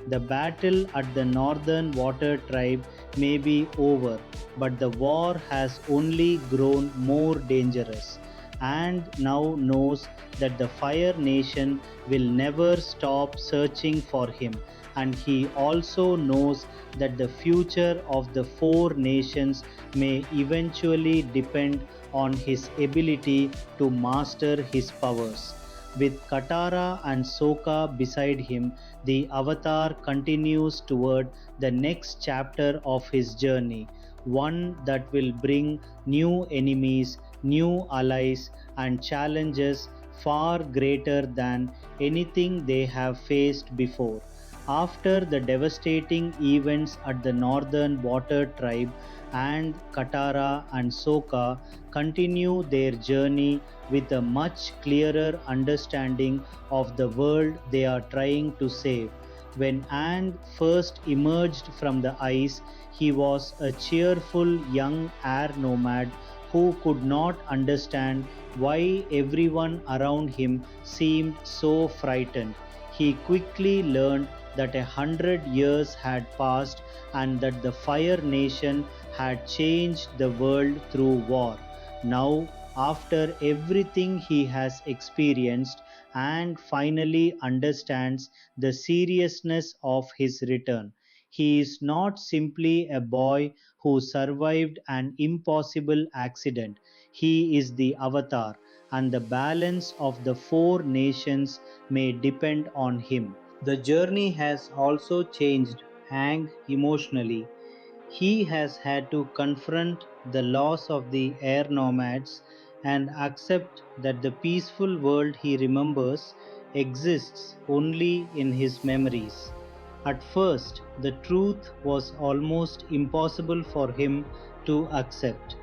The battle at the Northern Water Tribe may be over, but the war has only grown more dangerous, and now knows that the Fire Nation will never stop searching for him, and he also knows that the future of the four nations may eventually depend on his ability to master his powers. With Katara and Sokka beside him, the Avatar continues toward the next chapter of his journey, one that will bring new enemies, new allies, and challenges far greater than anything they have faced before. After the devastating events at the Northern Water Tribe, and Katara and Sokka continue their journey with a much clearer understanding of the world they are trying to save. When Aang first emerged from the ice, he was a cheerful young air nomad who could not understand why everyone around him seemed so frightened. He quickly learned that 100 years had passed and that the Fire Nation had changed the world through war. Now, after everything he has experienced, and finally understands the seriousness of his return. He is not simply a boy who survived an impossible accident. He is the avatar, and the balance of the four nations may depend on him. The journey has also changed Hang emotionally. He has had to confront the loss of the air nomads and accept that the peaceful world he remembers exists only in his memories. At first, the truth was almost impossible for him to accept,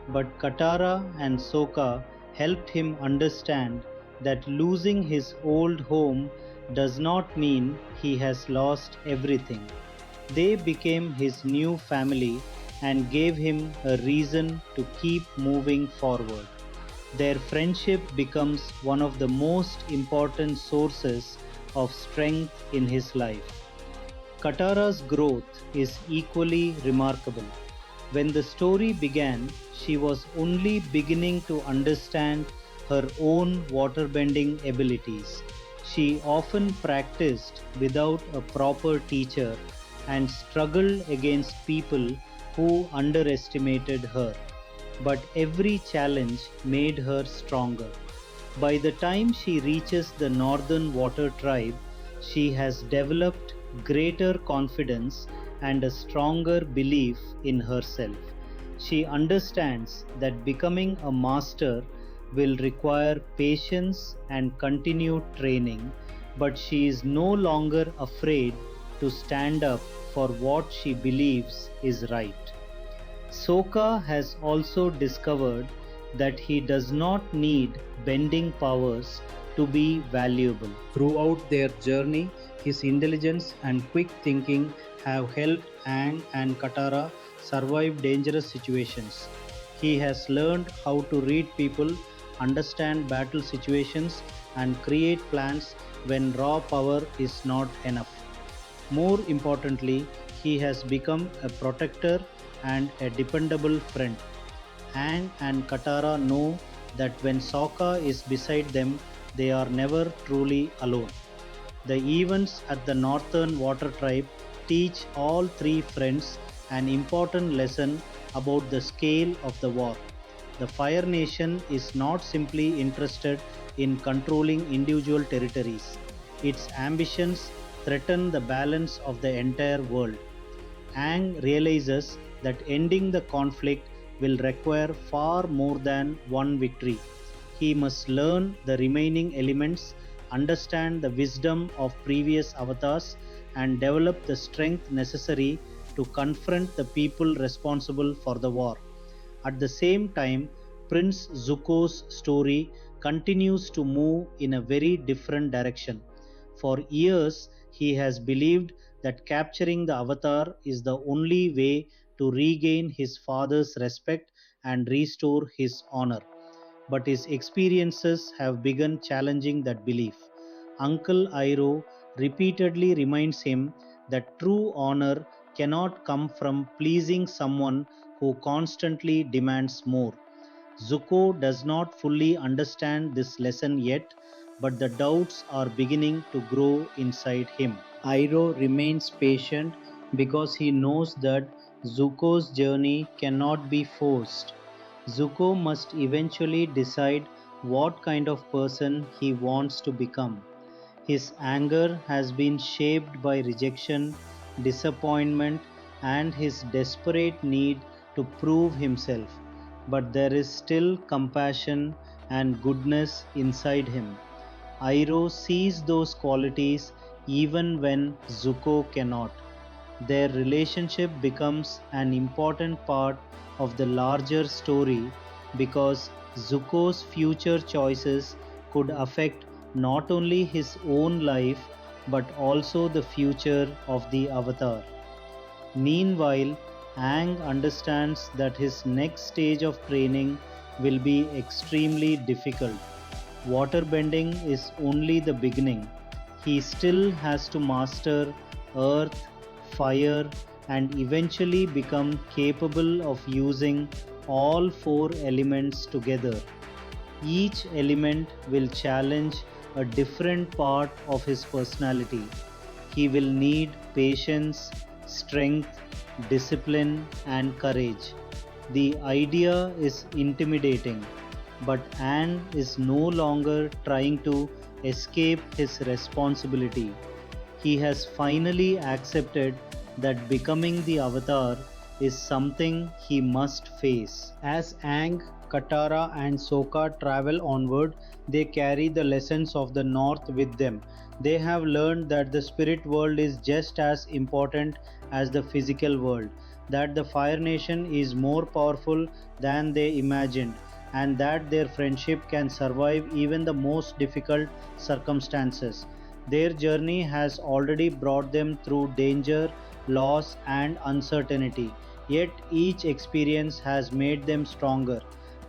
but Katara and Sokka helped him understand that losing his old home does not mean he has lost everything. They became his new family and gave him a reason to keep moving forward. Their friendship becomes one of the most important sources of strength in his life. Katara's growth is equally remarkable. When the story began, she was only beginning to understand her own waterbending abilities. She often practiced without a proper teacher and struggled against people who underestimated her. But every challenge made her stronger. By the time she reaches the Northern Water Tribe, she has developed greater confidence and a stronger belief in herself. She understands that becoming a master will require patience and continued training, but she is no longer afraid to stand up for what she believes is right. Sokka has also discovered that he does not need bending powers to be valuable. Throughout their journey, his intelligence and quick thinking have helped Aang and Katara survive dangerous situations. He has learned how to read people, understand battle situations, and create plans when raw power is not enough. More importantly, he has become a protector and a dependable friend. Aang and Katara know that when Sokka is beside them, they are never truly alone. The events at the Northern Water Tribe teach all three friends an important lesson about the scale of the war. The Fire Nation is not simply interested in controlling individual territories, its ambitions threaten the balance of the entire world. Aang realizes that ending the conflict will require far more than one victory. He must learn the remaining elements, understand the wisdom of previous avatars, and develop the strength necessary to confront the people responsible for the war. At the same time, Prince Zuko's story continues to move in a very different direction. For years, he has believed that capturing the avatar is the only way to regain his father's respect and restore his honor. But his experiences have begun challenging that belief. Uncle Iroh repeatedly reminds him that true honor cannot come from pleasing someone who constantly demands more. Zuko does not fully understand this lesson yet, but the doubts are beginning to grow inside him. Iroh remains patient because he knows that Zuko's journey cannot be forced. Zuko must eventually decide what kind of person he wants to become. His anger has been shaped by rejection, disappointment, and his desperate need to prove himself. But there is still compassion and goodness inside him. Iroh sees those qualities even when Zuko cannot. Their relationship becomes an important part of the larger story because Zuko's future choices could affect not only his own life but also the future of the Avatar. Meanwhile, Aang understands that his next stage of training will be extremely difficult. Waterbending is only the beginning. He still has to master earth, fire, and eventually become capable of using all four elements together. Each element will challenge a different part of his personality. He will need patience, strength, discipline, and courage. The idea is intimidating, but Aang is no longer trying to escape his responsibility. He has finally accepted that becoming the Avatar is something he must face. As Aang, Katara, and Sokka travel onward, they carry the lessons of the North with them. They have learned that the spirit world is just as important as the physical world, that the Fire Nation is more powerful than they imagined, and that their friendship can survive even the most difficult circumstances. Their journey has already brought them through danger, loss, and uncertainty, yet each experience has made them stronger.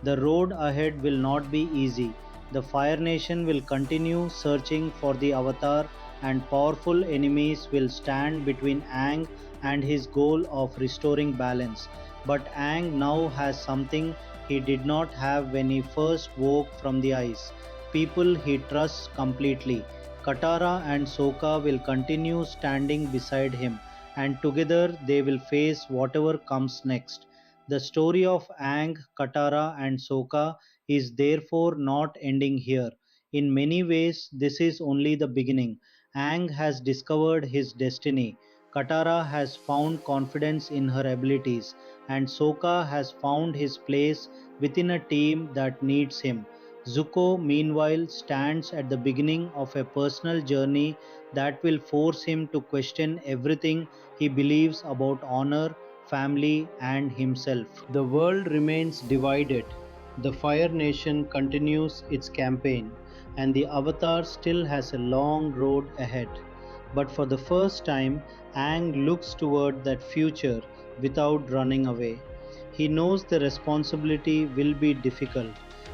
The road ahead will not be easy. The Fire Nation will continue searching for the Avatar, and powerful enemies will stand between Aang and his goal of restoring balance. But Aang now has something he did not have when he first woke from the ice: people he trusts completely. Katara and Sokka will continue standing beside him, and together they will face whatever comes next. The story of Aang, Katara, and Sokka is therefore not ending here. In many ways, this is only the beginning. Aang has discovered his destiny, Katara has found confidence in her abilities, and Sokka has found his place within a team that needs him. Zuko, meanwhile, stands at the beginning of a personal journey that will force him to question everything he believes about honor, family, and himself. The world remains divided. The Fire Nation continues its campaign, and the Avatar still has a long road ahead. But for the first time, Aang looks toward that future without running away. He knows the responsibility will be difficult,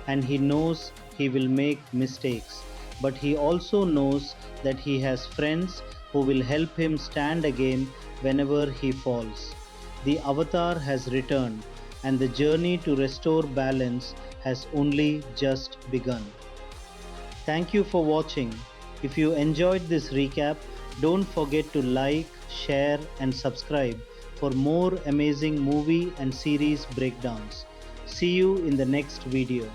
and he knows he will make mistakes. But he also knows that he has friends who will help him stand again whenever he falls. The Avatar has returned, and the journey to restore balance has only just begun. Thank you for watching. If you enjoyed this recap, don't forget to like, share, and subscribe for more amazing movie and series breakdowns. See you in the next video.